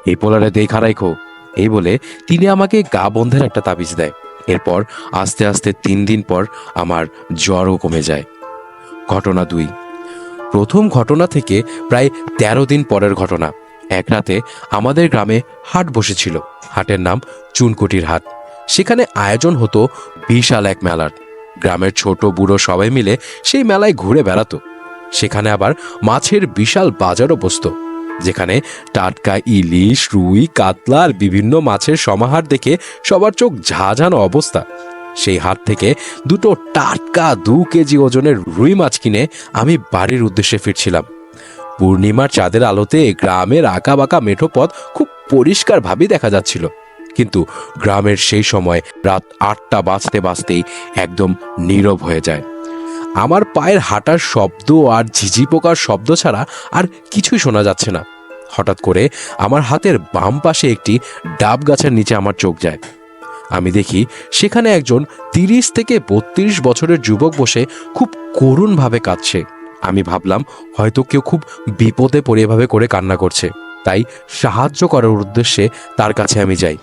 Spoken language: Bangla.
এই পোলারে দেখা রাখো, এই বলে তিনি আমাকে গা বন্ধের একটা তাবিজ দেয়। এরপর আস্তে আস্তে 3 দিন পর আমার জ্বরও কমে যায়। ঘটনা 2। প্রথম ঘটনা থেকে প্রায় 13 দিন পরের ঘটনা। এক রাতে আমাদের গ্রামে হাট বসেছিল। হাটের নাম চুনকুটির হাট। সেখানে আয়োজন হতো বিশাল এক মেলার। গ্রামের ছোট বুড়ো সবাই মিলে সেই মেলায় ঘুরে বেড়াতো। সেখানে আবার মাছের বিশাল বাজারও বসতো, যেখানে টাটকা ইলিশ, রুই, কাতলা আর বিভিন্ন মাছের সমাহার দেখে সবার চোখ ঝাঁঝানো অবস্থা। সেই হাট থেকে দুটো টাটকা 2 কেজি ওজনের রুই মাছ কিনে আমি বাড়ির উদ্দেশ্যে ফিরছিলাম। পূর্ণিমার চাঁদের আলোতে গ্রামের আঁকা বাঁকা মেঠো পথ খুব পরিষ্কারভাবেই দেখা যাচ্ছিল। কিন্তু গ্রামের সেই সময় রাত 8টা বাজতে বাজতেই একদম নীরব হয়ে যায়। আমার পায়ের হাঁটার শব্দ আর ঝিঝি পোকার শব্দ ছাড়া আর কিছুই শোনা যাচ্ছে না। হঠাৎ করে আমার হাতের বাম পাশে একটি ডাব গাছের নিচে আমার চোখ যায়। আমি দেখি সেখানে একজন 30 থেকে 32 বছরের যুবক বসে খুব করুণভাবে কাঁদছে। আমি ভাবলাম হয়তো কেউ খুব বিপদে পড়ে এভাবে করে কান্না করছে, তাই সাহায্য করার উদ্দেশ্যে তার কাছে আমি যাই।